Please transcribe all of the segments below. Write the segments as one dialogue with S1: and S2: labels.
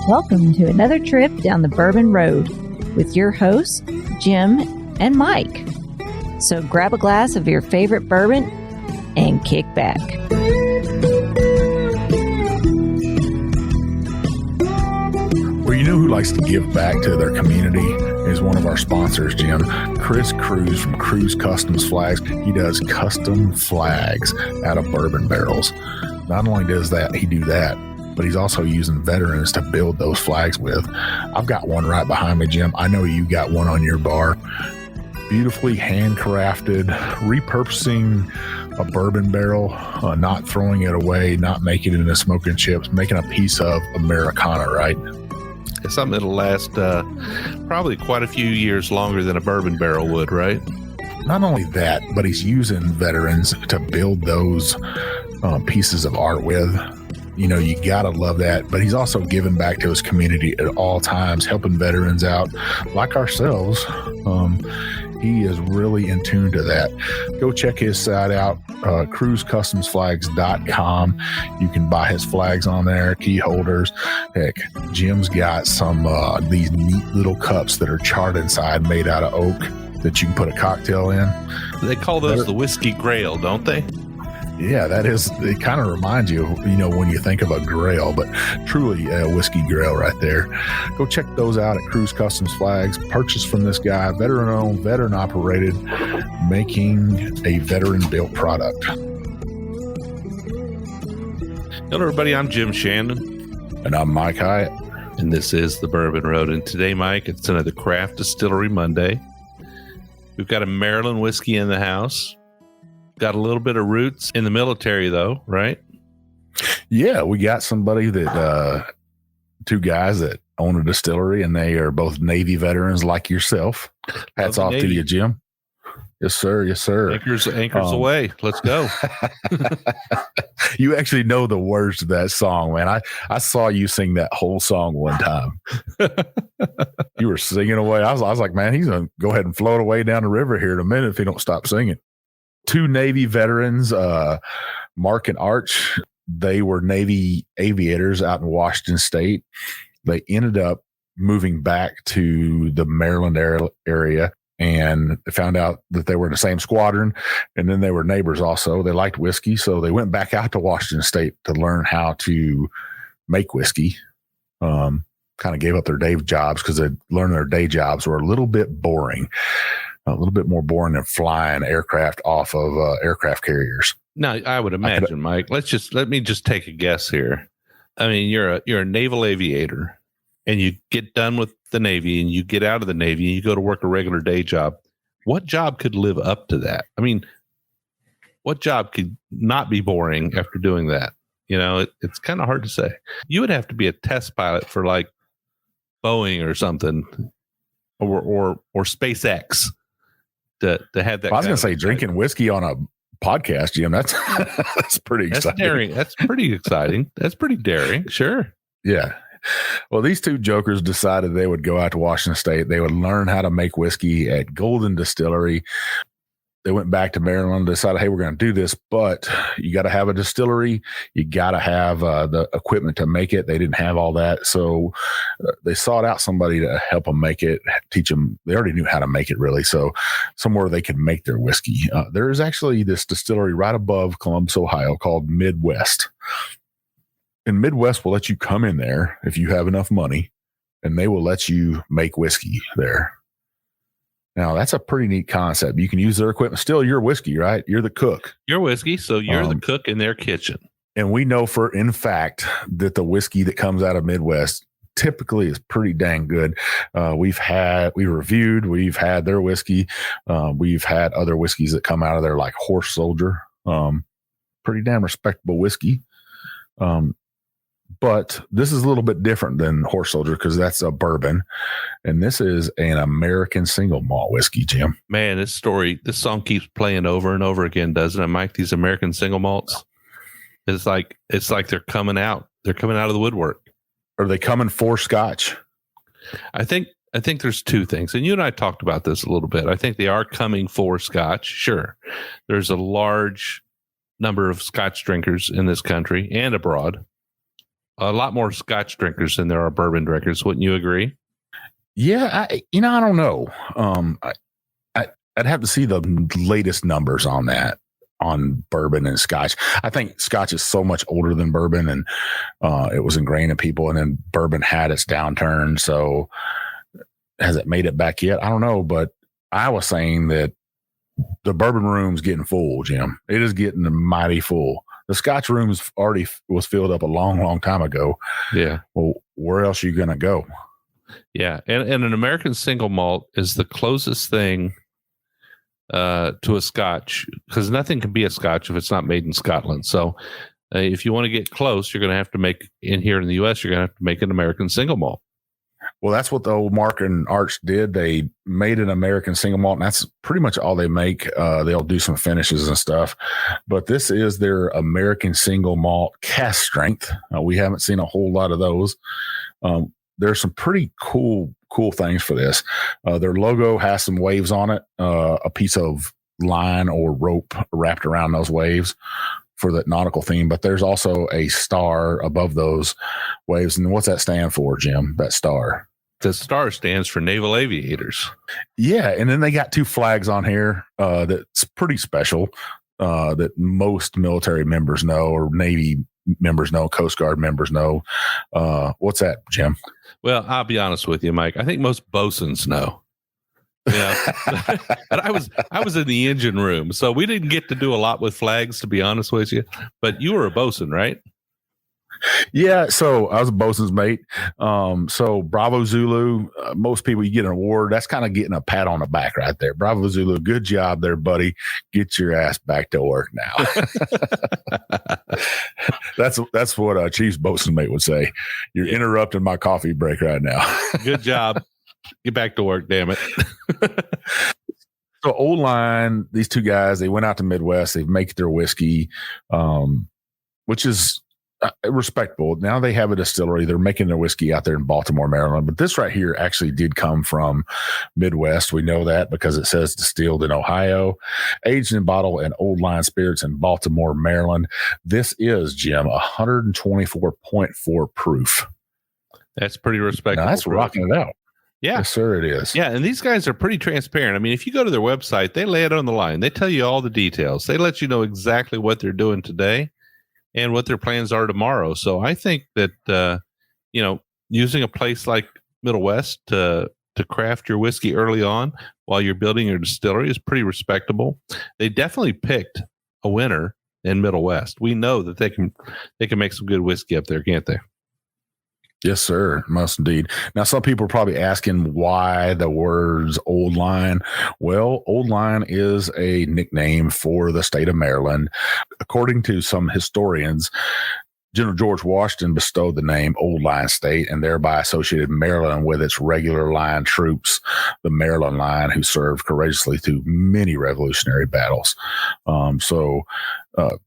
S1: Welcome to another trip down the Bourbon Road with your hosts, Jim and Mike. So grab a glass of your favorite bourbon and kick back.
S2: Well, you know who likes to give back to their community is one of our sponsors, Jim. Chris Cruz from Cruz Customs Flags. He does custom flags out of bourbon barrels. Not only does he do that, but he's also using veterans to build those flags with. I've got one right behind me, Jim. I know you got one on your bar. Beautifully handcrafted, repurposing a bourbon barrel, not throwing it away, not making it into smoking chips, making a piece of Americana, right?
S3: It's something that'll last probably quite a few years longer than a bourbon barrel would, right?
S2: Not only that, but he's using veterans to build those pieces of art with. You know, you gotta love that. But he's also giving back to his community at all times, helping veterans out like ourselves. He is really in tune to that. Go check his site out, cruzcustomsflags.com. You can buy his flags on there, key holders. Heck, Jim's got some these neat little cups that are charred inside, made out of oak, that you can put a cocktail in.
S3: They call those the whiskey grail, don't they?
S2: Yeah, that is, it kind of reminds you, when you think of a grail, but truly a whiskey grail right there. Go check those out at Cruz Customs Flags. Purchase from this guy, veteran owned, veteran operated, making a veteran built product.
S3: Hello, everybody. I'm Jim Shannon.
S2: And I'm Mike Hyatt.
S3: And this is the Bourbon Road. And today, Mike, it's another Craft Distillery Monday. We've got a Maryland whiskey in the house. Got a little bit of roots in the military, though, right?
S2: Yeah, we got somebody that, two guys that own a distillery, and they are both Navy veterans like yourself. Hats off to you, Jim. Yes, sir. Yes, sir.
S3: Anchors away. Let's go.
S2: You actually know the words to that song, man. I saw you sing that whole song one time. You were singing away. I was like, man, he's going to go ahead and float away down the river here in a minute if he don't stop singing. Two Navy veterans, Mark and Arch. They were Navy aviators out in Washington State. They ended up moving back to the Maryland area, and they found out that they were in the same squadron, and then they were neighbors also. They liked whiskey, so they went back out to Washington State to learn how to make whiskey. Kind of gave up their day jobs because they learned their day jobs were a little bit boring. A little bit more boring than flying aircraft off of aircraft carriers.
S3: Now, I would imagine, Mike. Let me just take a guess here. I mean, you're a naval aviator, and you get done with the Navy, and you get out of the Navy, and you go to work a regular day job. What job could live up to that? I mean, what job could not be boring after doing that? It's kind of hard to say. You would have to be a test pilot for like Boeing or something, or SpaceX. To have that.
S2: I was going to say drinking whiskey on a podcast, Jim. That's pretty exciting.
S3: That's daring. That's pretty exciting. That's pretty daring. Sure.
S2: Yeah. Well, these two jokers decided they would go out to Washington State. They would learn how to make whiskey at Golden Distillery. They went back to Maryland and decided, hey, we're going to do this, but you got to have a distillery. You got to have the equipment to make it. They didn't have all that. So they sought out somebody to help them make it, teach them. They already knew how to make it, really. So somewhere they could make their whiskey. There is actually this distillery right above Columbus, Ohio called Midwest. And Midwest will let you come in there if you have enough money, and they will let you make whiskey there. Now, that's a pretty neat concept. You can use their equipment. Still, you're whiskey, right? You're the cook.
S3: You're whiskey, so you're the cook in their kitchen.
S2: And we know in fact, that the whiskey that comes out of Midwest typically is pretty dang good. We've had their whiskey. We've had other whiskeys that come out of there like Horse Soldier. Pretty damn respectable whiskey. But this is a little bit different than Horse Soldier because that's a bourbon. And this is an American Single Malt whiskey, Jim.
S3: Man, this song keeps playing over and over again, doesn't it, Mike? These American Single Malts. It's like they're coming out. They're coming out of the woodwork.
S2: Are they coming for Scotch?
S3: I think there's two things. And you and I talked about this a little bit. I think they are coming for Scotch. Sure. There's a large number of Scotch drinkers in this country and abroad. a lot more Scotch drinkers than there are bourbon drinkers. Wouldn't you agree?
S2: Yeah, I don't know. I'd have to see the latest numbers on that, on bourbon and Scotch. I think Scotch is so much older than bourbon, and it was ingrained in people, and then bourbon had its downturn. So has it made it back yet? I don't know, but I was saying that the bourbon room's getting full, Jim. It is getting mighty full. The Scotch room already was filled up a long, long time ago.
S3: Yeah.
S2: Well, where else are you going to go?
S3: Yeah. And an American single malt is the closest thing to a Scotch, because nothing can be a Scotch if it's not made in Scotland. So if you want to get close, you're going to have to make, in here in the U.S., you're going to have to make an American single malt.
S2: Well, that's what the old Mark and Arch did. They made an American single malt, and that's pretty much all they make. They'll do some finishes and stuff, but this is their American single malt cask strength. We haven't seen a whole lot of those. There's some pretty cool things for this. Their logo has some waves on it, a piece of line or rope wrapped around those waves for the nautical theme, but there's also a star above those waves. And what's that stand for, Jim? That star?
S3: The star stands for naval aviators.
S2: Yeah. And then they got 2 flags on here that's pretty special, that most military members know, or Navy members know, Coast Guard members know. What's that, Jim?
S3: Well, I'll be honest with you, Mike. I think most bosuns know. Yeah, but I was in the engine room, so we didn't get to do a lot with flags, to be honest with you. But you were a bosun, right?
S2: Yeah, so I was a bosun's mate. So Bravo Zulu, most people, you get an award. That's kind of getting a pat on the back right there. Bravo Zulu, good job there, buddy. Get your ass back to work now. That's what Chief's bosun mate would say. You're interrupting my coffee break right now.
S3: Good job. Get back to work, damn it.
S2: So Old Line, these 2 guys, they went out to Midwest. They make their whiskey, which is respectable. Now they have a distillery. They're making their whiskey out there in Baltimore, Maryland. But this right here actually did come from Midwest. We know that because it says distilled in Ohio, aged in bottle and Old Line spirits in Baltimore, Maryland. This is, Jim, 124.4 proof.
S3: That's pretty respectable.
S2: Now, that's rocking it out.
S3: Yeah.
S2: Yes, sir, it is.
S3: Yeah, and these guys are pretty transparent. I mean, if you go to their website, they lay it on the line. They tell you all the details. They let you know exactly what they're doing today and what their plans are tomorrow. So I think that, using a place like Middle West to craft your whiskey early on while you're building your distillery is pretty respectable. They definitely picked a winner in Middle West. We know that they can make some good whiskey up there, can't they?
S2: Yes, sir. Must indeed. Now, some people are probably asking why the words Old Line. Well, Old Line is a nickname for the state of Maryland. According to some historians, General George Washington bestowed the name Old Line State and thereby associated Maryland with its regular line troops, the Maryland Line, who served courageously through many revolutionary battles. So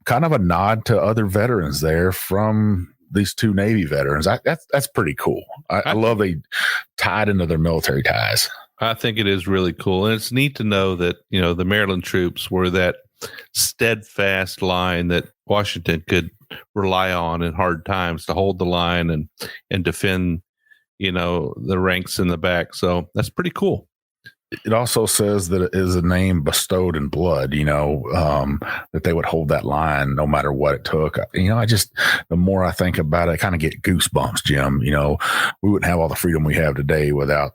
S2: kind of a nod to other veterans there from these 2 Navy veterans. That's pretty cool. I love they tied into their military ties.
S3: I think it is really cool. And it's neat to know that, the Maryland troops were that steadfast line that Washington could rely on in hard times to hold the line and defend, the ranks in the back. So that's pretty cool.
S2: It also says that it is a name bestowed in blood, that they would hold that line no matter what it took. The more I think about it, I kind of get goosebumps, Jim. We wouldn't have all the freedom we have today without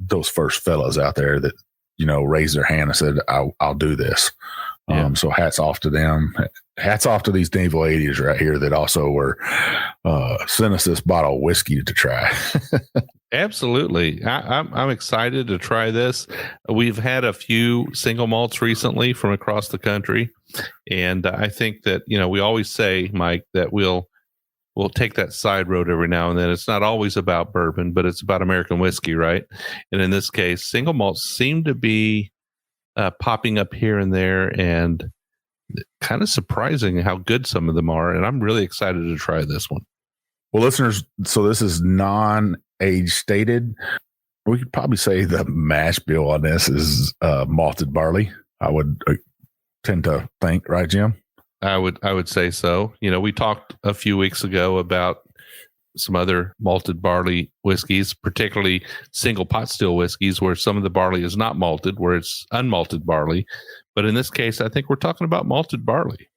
S2: those first fellas out there that, raised their hand and said, I'll do this. Yeah. So hats off to them. Hats off to these naval aviators right here that also were sent us this bottle of whiskey to try.
S3: Absolutely. I'm excited to try this. We've had a few single malts recently from across the country. And I think that, we always say, Mike, that we'll take that side road every now and then. It's not always about bourbon, but it's about American whiskey, right? And in this case, single malts seem to be popping up here and there, and kind of surprising how good some of them are. And I'm really excited to try this one.
S2: Well, listeners, so this is non-age stated. We could probably say the mash bill on this is malted barley. I would tend to think, right, Jim?
S3: I would say so. We talked a few weeks ago about some other malted barley whiskeys, particularly single pot still whiskeys, where some of the barley is not malted, where it's unmalted barley. But in this case, I think we're talking about malted barley.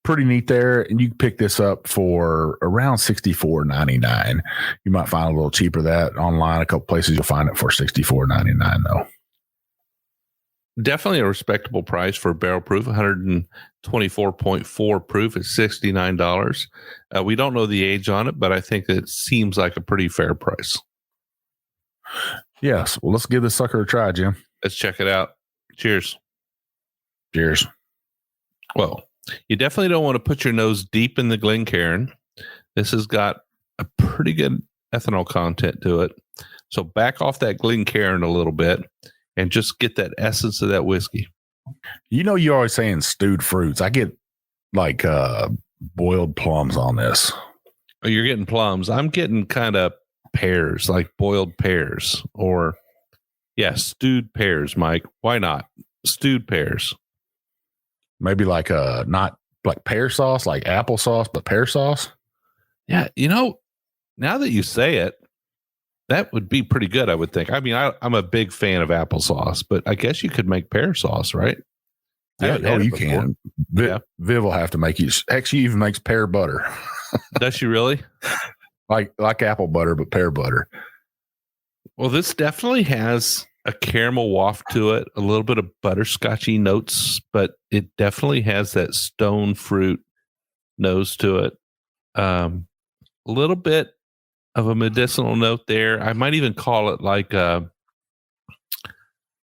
S2: Pretty neat there. And you can pick this up for around $64.99. You might find a little cheaper that online. A couple places you'll find it for $64.99 though.
S3: Definitely a respectable price for barrel proof, 124.4 proof at $69. We don't know the age on it, but I think it seems like a pretty fair price.
S2: Yes. Well, let's give this sucker a try, Jim.
S3: Let's check it out. Cheers.
S2: Cheers.
S3: Well, you definitely don't want to put your nose deep in the Glencairn. This has got a pretty good ethanol content to it. So back off that Glencairn a little bit and just get that essence of that whiskey.
S2: You know, you're always saying stewed fruits. I get like boiled plums on this.
S3: Oh, you're getting plums. I'm getting kind of pears, like boiled pears, or stewed pears, Mike. Why not? Stewed pears.
S2: Maybe like not like pear sauce, like applesauce, but pear sauce.
S3: Yeah, you know, now that you say it, that would be pretty good, I would think. I mean, I'm a big fan of applesauce, but I guess you could make pear sauce, right?
S2: Yeah, you can. Viv will have to make you. Heck, she even makes pear butter.
S3: Does she really?
S2: like apple butter, but pear butter.
S3: Well, this definitely has a caramel waft to it, a little bit of butterscotchy notes, but it definitely has that stone fruit nose to it. A little bit of a medicinal note there. I might even call it like I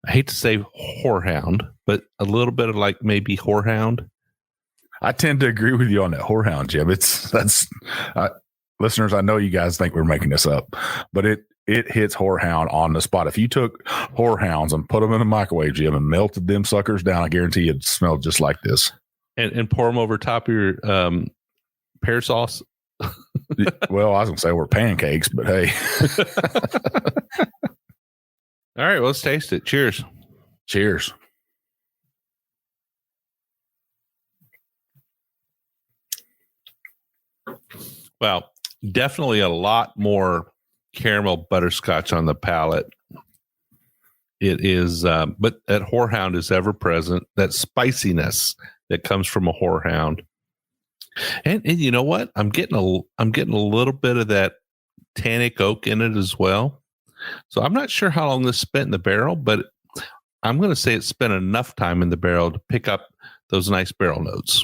S3: hate to say whorehound, but a little bit of like maybe whorehound.
S2: I tend to agree with you on that whorehound, Jim. Listeners, I know you guys think we're making this up, but it hits whorehound on the spot. If you took whorehounds and put them in a microwave, Jim, and melted them suckers down, I guarantee it'd smell just like this.
S3: And pour them over top of your pear sauce.
S2: Well, I was gonna say we're pancakes, but hey.
S3: All right, well, let's taste it. Cheers.
S2: Cheers.
S3: Well, definitely a lot more caramel butterscotch on the palate. It is, but that whorehound is ever present. That spiciness that comes from a whorehound, and you know what? I'm getting a little bit of that tannic oak in it as well. So I'm not sure how long this spent in the barrel, but I'm going to say it spent enough time in the barrel to pick up those nice barrel notes.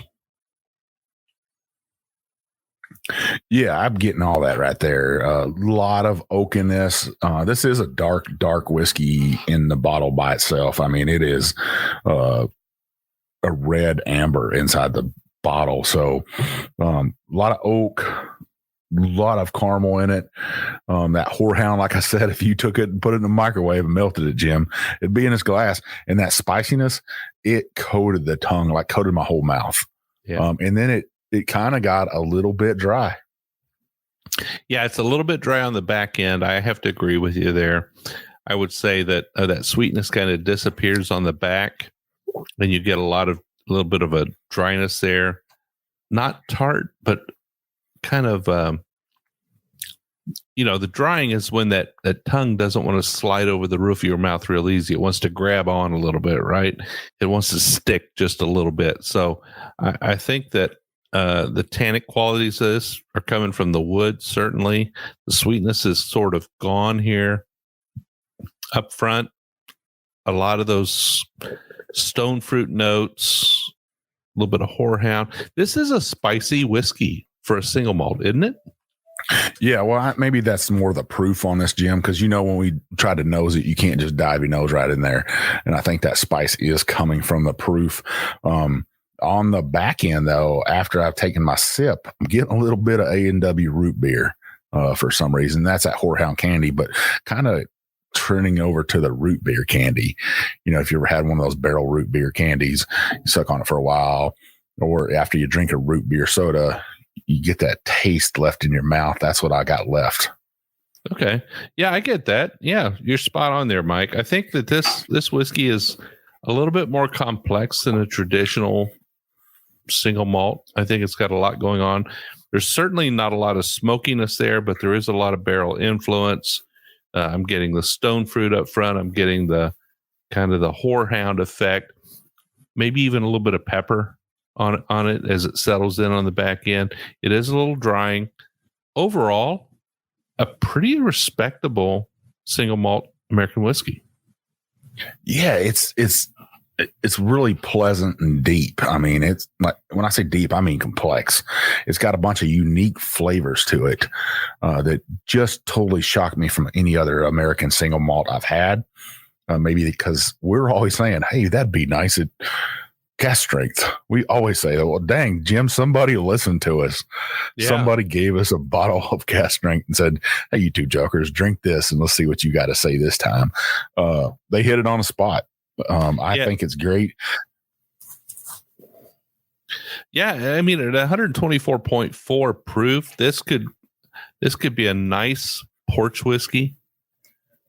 S2: Yeah, I'm getting all that right there. A lot of oak in this. This is a dark whiskey in the bottle by itself. I mean, it is a red amber inside the bottle. So a lot of oak, a lot of caramel in it. That whorehound, like I said, if you took it and put it in the microwave and melted it, Jim, it'd be in this glass. And that spiciness, it coated the tongue, like coated my whole mouth.
S3: Yeah.
S2: And then it kind of got a little bit dry.
S3: Yeah, it's a little bit dry on the back end. I have to agree with you there. I would say that that sweetness kind of disappears on the back, and you get a little bit of a dryness there. Not tart, but kind of, the drying is when that tongue doesn't want to slide over the roof of your mouth real easy. It wants to grab on a little bit, right? It wants to stick just a little bit. So I think that the tannic qualities of this are coming from the wood, certainly. The sweetness is sort of gone here up front. A lot of those stone fruit notes, a little bit of whorehound. This is a spicy whiskey for a single malt, isn't it?
S2: Yeah, well, maybe that's more the proof on this, Jim, because when we try to nose it, you can't just dive your nose right in there. And I think that spice is coming from the proof. On the back end, though, after I've taken my sip, I'm getting a little bit of A&W root beer for some reason. That's that whorehound candy, but kind of trending over to the root beer candy. If you ever had one of those barrel root beer candies, you suck on it for a while, or after you drink a root beer soda, you get that taste left in your mouth. That's what I got left.
S3: Okay. Yeah, I get that. Yeah, you're spot on there, Mike. I think that this whiskey is a little bit more complex than a traditional single malt. I think it's got a lot going on. There's certainly not a lot of smokiness there, but there is a lot of barrel influence. I'm getting the stone fruit up front. I'm getting the kind of the horehound effect, maybe even a little bit of pepper on it as it settles in on the back end. It is a little drying. Overall, a pretty respectable single malt American whiskey.
S2: Yeah, it's really pleasant and deep. I mean, it's like, when I say deep, I mean complex. It's got a bunch of unique flavors to it that just totally shocked me from any other American single malt I've had. Maybe because we're always saying, hey, that'd be nice at cask strength. We always say that. Well, dang, Jim, somebody listened to us. Yeah. Somebody gave us a bottle of cask strength and said, hey, you two jokers, drink this and let's see what you got to say this time. They hit it on the spot. I think it's great.
S3: Yeah, I mean, at 124.4 proof, this could be a nice porch whiskey.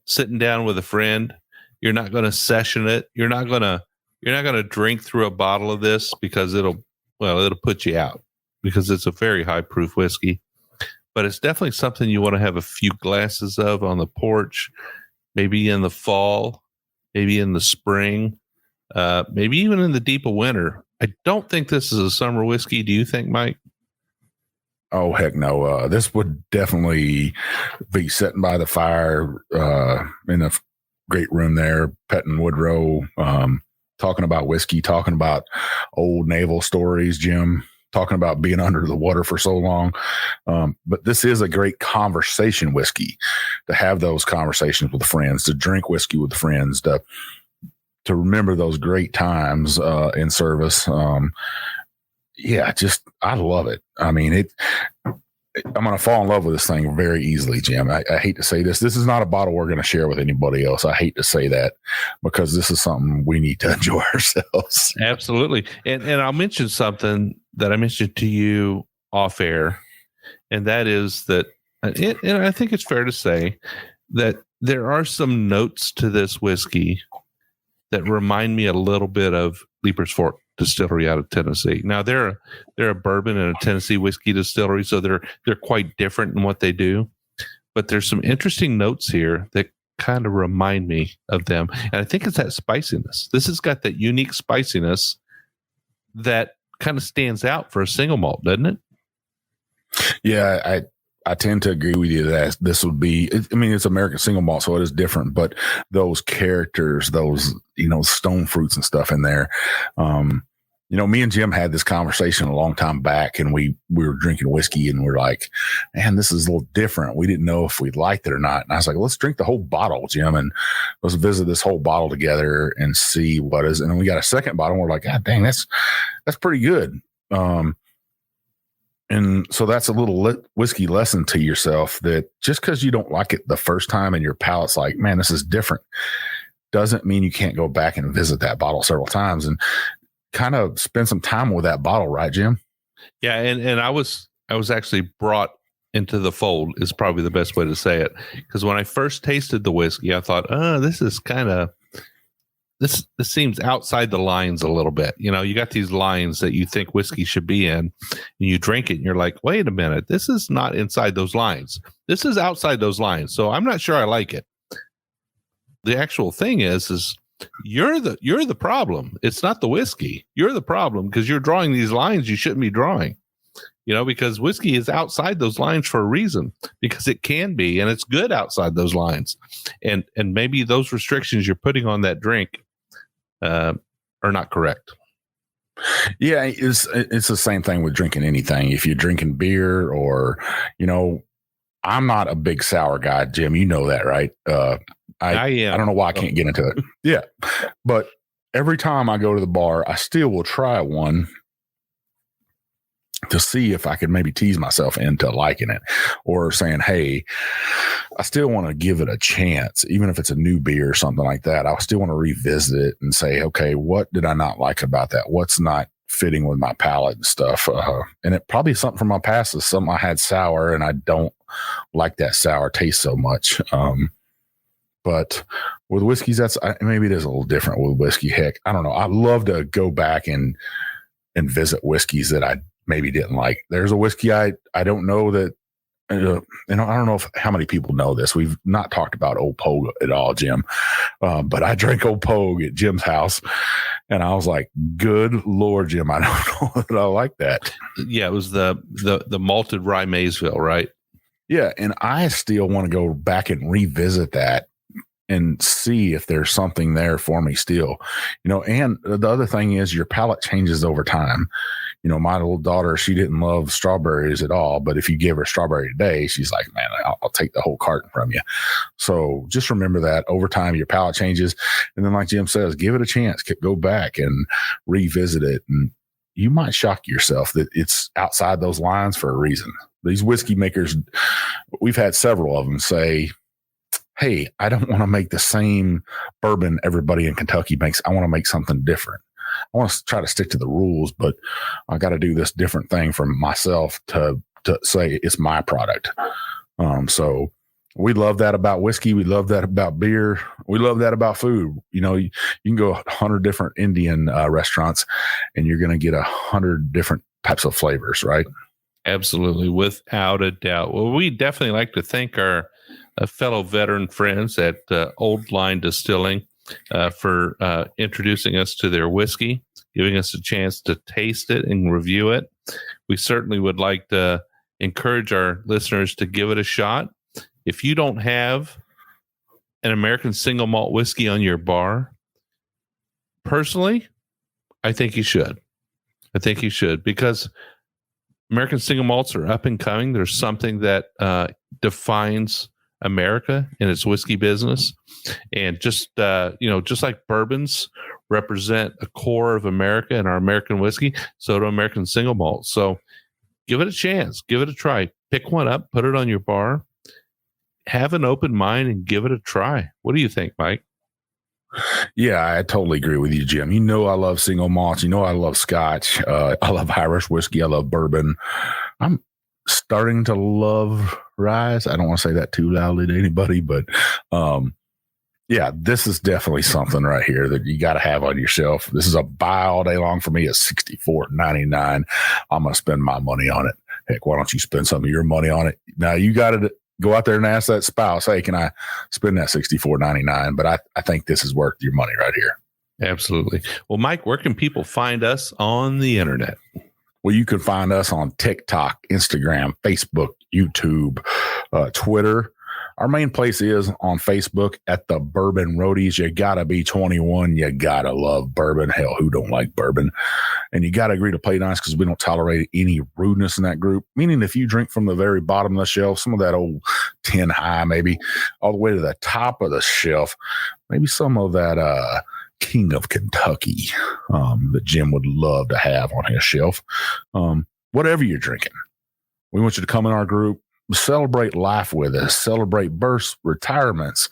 S3: Sitting down with a friend, you're not going to session it. You're not going to drink through a bottle of this because it'll put you out because it's a very high proof whiskey. But it's definitely something you want to have a few glasses of on the porch, maybe in the fall, maybe in the spring, maybe even in the deep of winter. I don't think this is a summer whiskey. Do you think, Mike?
S2: Oh, heck no. This would definitely be sitting by the fire in a great room there, petting Woodrow, talking about whiskey, talking about old naval stories, Jim, talking about being under the water for so long. But this is a great conversation whiskey, to have those conversations with friends, to drink whiskey with friends, to remember those great times in service. I love it. I mean, I'm going to fall in love with this thing very easily, Jim. I hate to say this. This is not a bottle we're going to share with anybody else. I hate to say that because this is something we need to enjoy ourselves.
S3: Absolutely. And I'll mention something that I mentioned to you off air, and that is that, and I think it's fair to say that there are some notes to this whiskey that remind me a little bit of Leaper's Fork Distillery out of Tennessee. Now they're a bourbon and a Tennessee whiskey distillery, so they're quite different in what they do. But there's some interesting notes here that kind of remind me of them, and I think it's that spiciness. This has got that unique spiciness that kind of stands out for a single malt, doesn't it?
S2: Yeah, I tend to agree with you that this would be, I mean, it's American single malt, so it is different, but those characters, those, stone fruits and stuff in there. Me and Jim had this conversation a long time back, and we were drinking whiskey and we're like, man, this is a little different. We didn't know if we liked it or not. And I was like, let's drink the whole bottle, Jim, and let's visit this whole bottle together and see what is. And then we got a second bottle and we're like, God dang, that's pretty good. And so that's a little whiskey lesson to yourself, that just because you don't like it the first time and your palate's like, man, this is different, doesn't mean you can't go back and visit that bottle several times and kind of spend some time with that bottle, right, Jim?
S3: Yeah, and I was actually brought into the fold is probably the best way to say it, because when I first tasted the whiskey, I thought, this is kind of this seems outside the lines a little bit. You got these lines that you think whiskey should be in, and you drink it and you're like, wait a minute, this is not inside those lines. This is outside those lines. So I'm not sure I like it. The actual thing is you're the problem. It's not the whiskey. You're the problem because you're drawing these lines you shouldn't be drawing. Because whiskey is outside those lines for a reason, because it can be, and it's good outside those lines. And maybe those restrictions you're putting on that drink are not correct.
S2: Yeah, it's the same thing with drinking anything. If you're drinking beer or, I'm not a big sour guy, Jim. You know that, right? I am. I don't know why I can't get into it. Yeah. But every time I go to the bar, I still will try one to see if I could maybe tease myself into liking it, or saying, hey, I still want to give it a chance, even if it's a new beer or something like that. I still want to revisit it and say, okay, what did I not like about that? What's not fitting with my palate and stuff? And it probably something from my past is something I had sour and I don't like that sour taste so much. But with whiskeys, maybe it is a little different with whiskey. Heck, I don't know. I love to go back and and visit whiskeys that I maybe didn't like. There's a whiskey I don't know that, I don't know how many people know this. We've not talked about Old Pogue at all, Jim. But I drank Old Pogue at Jim's house, and I was like, "Good Lord, Jim, I don't know that I like that."
S3: Yeah, it was the malted rye Maysville, right?
S2: Yeah, and I still want to go back and revisit that and see if there's something there for me still. And the other thing is your palate changes over time. My little daughter, she didn't love strawberries at all, but if you give her strawberry today, she's like, man, I'll take the whole carton from you. So just remember that over time, your palate changes. And then like Jim says, give it a chance, go back and revisit it. And you might shock yourself that it's outside those lines for a reason. These whiskey makers, we've had several of them say, hey, I don't want to make the same bourbon everybody in Kentucky makes. I want to make something different. I want to try to stick to the rules, but I got to do this different thing for myself to say it's my product. So we love that about whiskey. We love that about beer. We love that about food. You can go 100 different Indian restaurants and you're going to get 100 different types of flavors, right?
S3: Absolutely. Without a doubt. Well, we definitely like to thank our fellow veteran friends at Old Line Distilling for introducing us to their whiskey, giving us a chance to taste it and review it. We certainly would like to encourage our listeners to give it a shot. If you don't have an American Single Malt whiskey on your bar, personally, I think you should. Because American Single Malts are up and coming. There's something that defines America in its whiskey business, and just like bourbons represent a core of America and our American whiskey, so do American Single Malts. So give it a chance, give it a try, pick one up, put it on your bar, have an open mind, and give it a try. What do you think, Mike?
S2: Yeah, I totally agree with you, Jim. I love single malts. I love Scotch. I love Irish whiskey. I love bourbon. I'm starting to love rye. I don't want to say that too loudly to anybody, but yeah, this is definitely something right here that you got to have on your shelf. This is a buy all day long for me at $64.99. I'm going to spend my money on it. Heck, why don't you spend some of your money on it? Now you got to go out there and ask that spouse, hey, can I spend that $64.99? But I think this is worth your money right here.
S3: Absolutely. Well, Mike, where can people find us on the internet?
S2: Well, you can find us on TikTok, Instagram, Facebook, YouTube, Twitter. Our main place is on Facebook at the Bourbon Roadies. You got to be 21. You got to love bourbon. Hell, who don't like bourbon? And you got to agree to play nice because we don't tolerate any rudeness in that group. Meaning if you drink from the very bottom of the shelf, some of that old 10 high maybe, all the way to the top of the shelf, maybe some of that King of Kentucky that Jim would love to have on his shelf. Whatever you're drinking, we want you to come in our group, celebrate life with us, celebrate births, retirements,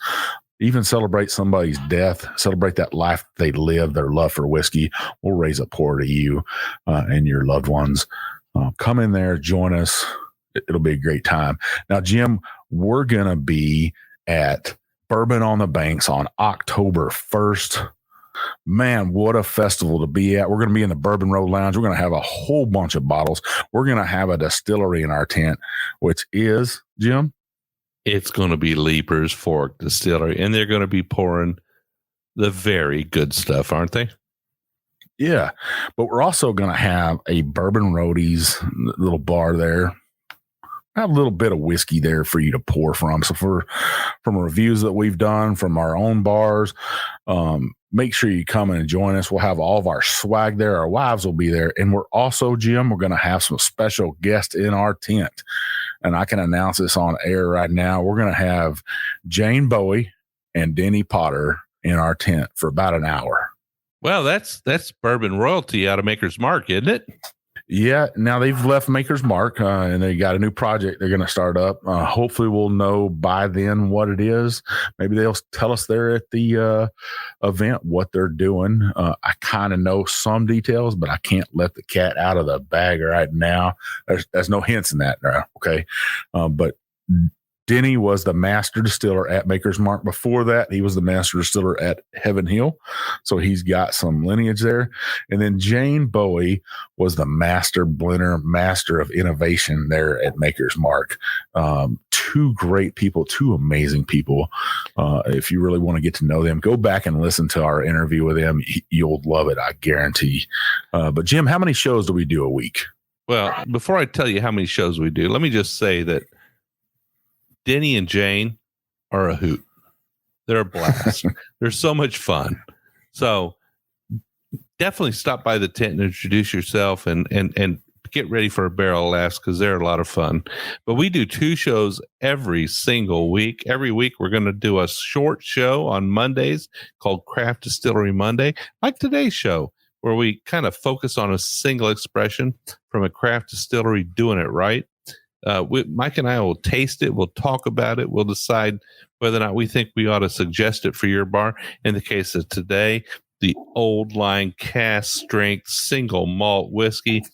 S2: even celebrate somebody's death, celebrate that life they live, their love for whiskey. We'll raise a pour to you and your loved ones. Come in there, join us. It'll be a great time. Now, Jim, we're going to be at Bourbon on the Banks on October 1st. Man, what a festival to be at. We're going to be in the Bourbon Road Lounge. We're going to have a whole bunch of bottles. We're going to have a distillery in our tent, which is, Jim?
S3: It's going to be Leaper's Fork Distillery, and they're going to be pouring the very good stuff, aren't they?
S2: Yeah, but we're also going to have a Bourbon Roadies little bar there. Have a little bit of whiskey there for you to pour from. So from reviews that we've done from our own bars, make sure you come and join us. We'll have all of our swag there. Our wives will be there. And we're also, Jim, we're going to have some special guests in our tent. And I can announce this on air right now. We're going to have Jane Bowie and Denny Potter in our tent for about an hour.
S3: Well, that's bourbon royalty out of Maker's Mark, isn't it?
S2: Yeah, now they've left Maker's Mark and they got a new project they're going to start up. Hopefully we'll know by then what it is. Maybe they'll tell us there at the event what they're doing. I kind of know some details, but I can't let the cat out of the bag right now. There's no hints in that now, okay? But Denny was the master distiller at Maker's Mark. Before that, he was the master distiller at Heaven Hill. So he's got some lineage there. And then Jane Bowie was the master blender, master of innovation there at Maker's Mark. Two great people, two amazing people. If you really want to get to know them, go back and listen to our interview with them. You'll love it, I guarantee. But Jim, how many shows do we do a week?
S3: Well, before I tell you how many shows we do, let me just say that Denny and Jane are a hoot. They're a blast. They're so much fun. So definitely stop by the tent and introduce yourself and get ready for a barrel of laughs because they're a lot of fun. But we do 2 shows every single week. Every week we're going to do a short show on Mondays called Craft Distillery Monday, like today's show, where we kind of focus on a single expression from a craft distillery doing it right. Mike and I will taste it. We'll talk about it. We'll decide whether or not we think we ought to suggest it for your bar. In the case of today, the Old Line Cask Strength Single Malt Whiskey.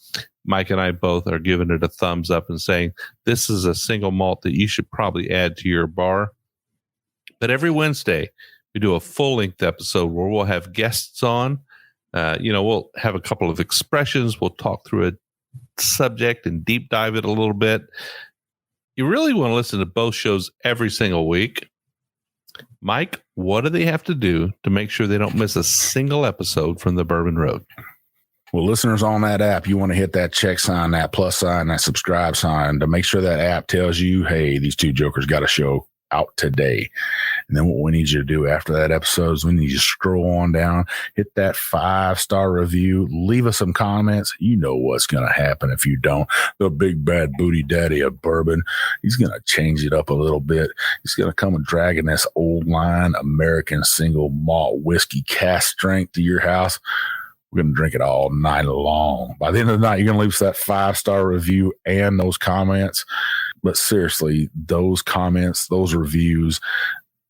S3: Mike and I both are giving it a thumbs up and saying this is a single malt that you should probably add to your bar. But every Wednesday, we do a full-length episode where we'll have guests on. We'll have a couple of expressions. We'll talk through a subject and deep dive it a little bit. You really want to listen to both shows every single week. Mike, what do they have to do to make sure they don't miss a single episode from the Bourbon Road?
S2: Well, listeners on that app, you want to hit that check sign, that plus sign, that subscribe sign to make sure that app tells you, hey, these 2 jokers got a show out today. And then what we need you to do after that episode is we need you to scroll on down, hit that 5-star review, leave us some comments. You know what's going to happen if you don't. The big bad booty daddy of bourbon, he's going to change it up a little bit. He's going to come and dragging this Old Line American Single Malt Whiskey Cask Strength to your house. We're going to drink it all night long. By the end of the night, you're going to leave us that 5-star review and those comments. But seriously, those comments, those reviews,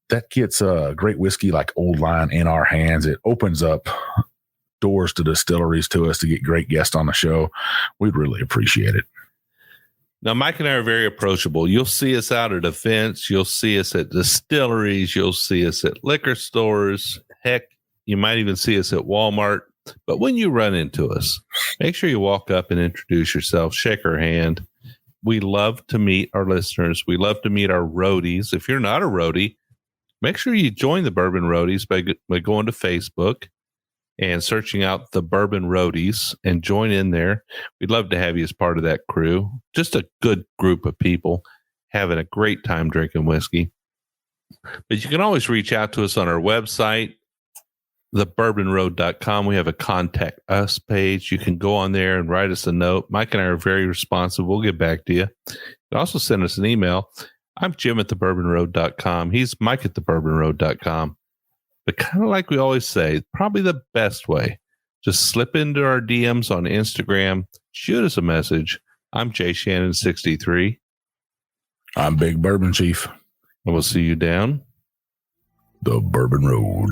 S2: that gets a great whiskey like Old Line in our hands. It opens up doors to distilleries to us to get great guests on the show. We'd really appreciate it.
S3: Now, Mike and I are very approachable. You'll see us out at events. You'll see us at distilleries. You'll see us at liquor stores. Heck, you might even see us at Walmart. But when you run into us, make sure you walk up and introduce yourself, shake our hand. We love to meet our listeners. We love to meet our roadies. If you're not a roadie, make sure you join the Bourbon Roadies by going to Facebook and searching out the Bourbon Roadies and join in there. We'd love to have you as part of that crew. Just a good group of people having a great time drinking whiskey. But you can always reach out to us on our website, thebourbonroad.com. We have a contact us page. You can go on there and write us a note. Mike and I are very responsive. We'll get back to you. You can also send us an email. I'm Jim at thebourbonroad.com. He's Mike at thebourbonroad.com. But kind of like we always say, probably the best way, just slip into our DMs on Instagram, shoot us a message. I'm Jay Shannon 63.
S2: I'm Big Bourbon Chief.
S3: And we'll see you down
S2: the Bourbon Road.